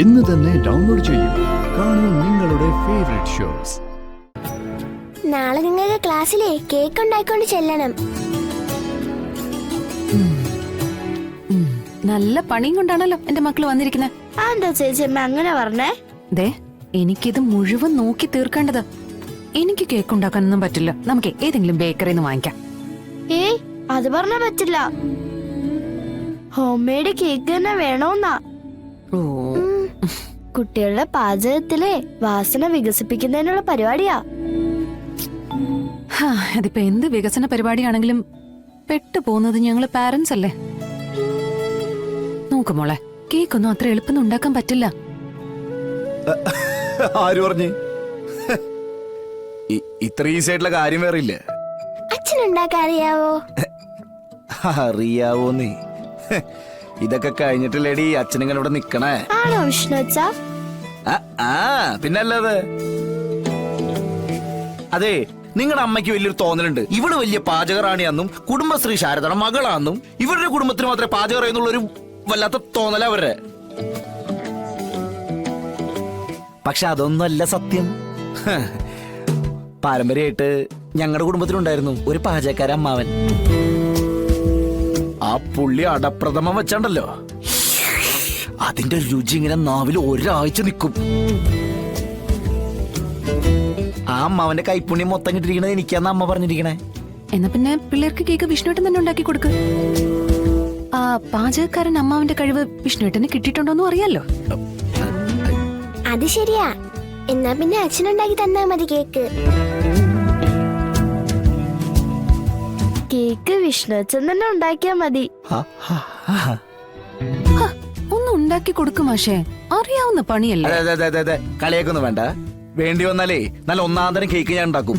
ഇന്ന് തന്നെ ഡൗൺലോഡ് ചെയ്യൂ. കാണൂ നിങ്ങളുടെ ഫേവറേറ്റ് ഷോസ്. നാളെ നിങ്ങൾക്ക് ക്ലാസ്സിലെ കേക്ക് ഉണ്ടായിക്കൊണ്ട് ചെല്ലണം. നല്ല പണിയും കൊണ്ടാണല്ലോ എന്റെ മക്കള് വന്നിരിക്കുന്നത്. എന്താ ചേച്ചിയമ്മ അങ്ങനെ പറഞ്ഞേ? ദേ, എനിക്കിത് മുഴുവൻ നോക്കി തീർക്കേണ്ടത്. എനിക്ക് കേക്ക് ഉണ്ടാക്കാനൊന്നും പറ്റില്ല. നമുക്ക് ഏതെങ്കിലും ബേക്കറിന്ന് വാങ്ങിക്കാം. ഏയ്, അത് പറഞ്ഞാ പറ്റില്ല. ഹോം മെയ്ഡ് കേക്ക് തന്നെ വേണോന്നാ. ഓ, കുട്ടികളുടെ പാചകത്തിലെ വാസന വികസിപ്പിക്കുന്നതിനുള്ള പരിപാടിയാ. അതിപ്പോ എന്ത് വികസന പരിപാടിയാണെങ്കിലും പെട്ടു പോകുന്നത് ഞങ്ങള് പാരന്റ്സ് അല്ലേ. നോക്ക് മോളെ, കേക്കൊന്നും അത്ര എളുപ്പം ഉണ്ടാക്കാൻ പറ്റില്ല. ആര് പറഞ്ഞു? ഇത്ര ഈസി ആയിട്ടുള്ള കാര്യം വേറെ ഇല്ല. അച്ഛനുണ്ടാക്കാൻ അറിയാവോ? അറിയാവോന്നേ, ഇതൊക്കെ കഴിഞ്ഞിട്ടില്ലേടി അച്ഛനിങ്ങനെ ഇവിടെ നിക്കണേ. ആണോ വിഷ്ണു അച്ഛാ? പിന്നല്ലാതെ. അതെ, നിങ്ങളുടെ അമ്മയ്ക്ക് വലിയൊരു തോന്നലുണ്ട്, ഇവള് വലിയ പാചകറാണിയാന്നും കുടുംബശ്രീ ശാരദയുടെ മകളാന്നും ഇവരുടെ കുടുംബത്തിന് മാത്രമേ പാചകം അറിയുന്നുള്ളൊരു വല്ലാത്ത തോന്നല അവരുടെ. പക്ഷെ അതൊന്നുമല്ല സത്യം. പാരമ്പര്യമായിട്ട് ഞങ്ങളുടെ കുടുംബത്തിലുണ്ടായിരുന്നു ഒരു പാചകക്കാരൻ അമ്മാവൻ. ആ പുള്ളി അടപ്രഥമം വെച്ചണ്ടല്ലോ, അതിന്റെ രുചി ഇങ്ങനെ നാവിൽ ഒരാഴ്ച നിൽക്കും. ആ അമ്മാവന്റെ കൈപ്പുണ്യം മൊത്തം കിട്ടിയിരിക്കണത് എനിക്കാന്ന് അമ്മ പറഞ്ഞിരിക്കണേ. എന്നാ പിന്നെ പിള്ളേർക്ക് കേക്ക് വിഷ്ണുവേട്ടൻ തന്നെ ഉണ്ടാക്കി കൊടുക്ക്. ആ പാചകക്കാരൻ അമ്മാവന്റെ കഴിവ് വിഷ്ണുവേട്ടന് കിട്ടിയിട്ടുണ്ടോന്നും അറിയാലോ. അത് ശരിയാ. എന്നാ പിന്നെ അച്ഛനുണ്ടാക്കി തന്നാ മതി കേക്ക്. കേക്ക് വിഷ്ണു അച്ഛൻ തന്നെ ഉണ്ടാക്കിയാ മതി. ഒന്ന് ഉണ്ടാക്കി കൊടുക്കും മാഷേ, അറിയാവുന്ന പണിയല്ലേ. കളിയൊക്കൊന്നും വേണ്ട. വേണ്ടി വന്നാലേ നല്ല ഒന്നാന്തരം കേക്ക് ഞാൻ ഉണ്ടാക്കും.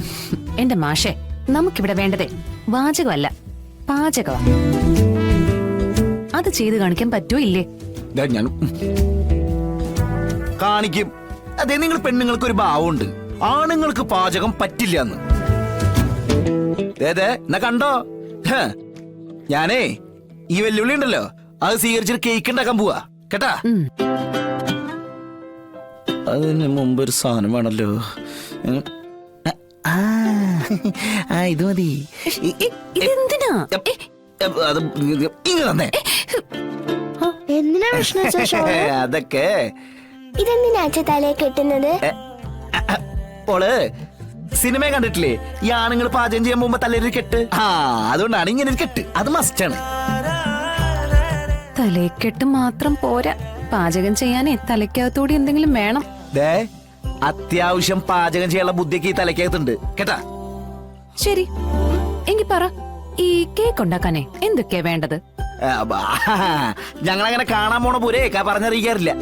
എന്റെ മാഷേ, നമുക്കിവിടെ വേണ്ടതേ വാചകമല്ല, പാചകമാ. അത് ചെയ്ത് കാണിക്കാൻ പറ്റുമോ ഇല്ലേ? ഞാൻ കാണിക്കും. അതെ, നിങ്ങൾ പെണ്ണുങ്ങൾക്ക് ഒരു ഭാവമുണ്ട്, ആണുങ്ങൾക്ക് പാചകം പറ്റില്ല എന്ന്. എന്നാ കണ്ടോ, ഞാനേ ഈ വെല്ലുവിളി ഉണ്ടല്ലോ അത് സ്വീകരിച്ചിട്ട് കേക്ക് ഉണ്ടാക്കാൻ പോവാ കേട്ടാ. അതിന് മുമ്പ് ഒരു സാധനം വേണല്ലോ. ഇത് മതി. എന്തിനാ അത് ഇങ്ങനെ തന്നെ. എന്തിനാ വിഷ്ണു അച്ഛാ? അതൊക്കെ ഇതെന്തിനാ അച്ഛ തലയെ കെട്ടുന്നത്? ഓള് സിനിമ കണ്ടിട്ടില്ലേ, ഈ ആണുങ്ങൾ പാചകം ചെയ്യാൻ പോകുമ്പോ തലയിൽ കെട്ട്. അതുകൊണ്ടാണ് ഇങ്ങനെ ഒരു കെട്ട്. അത് മസ്റ്റാണ്. തലക്കെട്ട് മാത്രം പോരാ, പാചകം ചെയ്യാനേ തലയ്ക്കകത്തോടെ എന്തെങ്കിലും വേണം. അത്യാവശ്യം പാചകം ചെയ്യാനുള്ള ബുദ്ധിക്ക് ഈ തലയ്ക്കകത്തുണ്ട് കേട്ടാ. ശരി, എങ്കി പറ, ഈ കേക്ക് ഉണ്ടാക്കാനേ എന്തൊക്കെയാ വേണ്ടത്? ഞങ്ങളങ്ങനെ കാണാൻ പോണ പോരേക്കാ പറഞ്ഞറിയിക്കാറില്ല.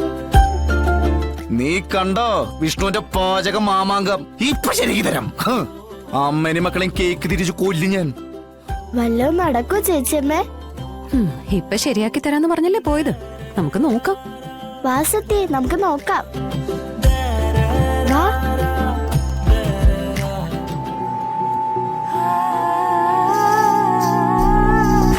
നീ കണ്ടോ വിഷ്ണുവിന്റെ പാചക മാമാങ്കം? ഇപ്പൊ ശരിക്ക് തരാം. അമ്മേനും മക്കളെയും കേക്ക് തിരിച്ചു കൊല്ലും ഞാൻ. വല്ലതും നടക്കോ ചേച്ചിയമ്മേ? ഇപ്പൊ ശരിയാക്കി തരാന്ന് പറഞ്ഞല്ലേ പോയത്. നമുക്ക് നോക്കാം. വാസത്തെ നമുക്ക് നോക്കാം.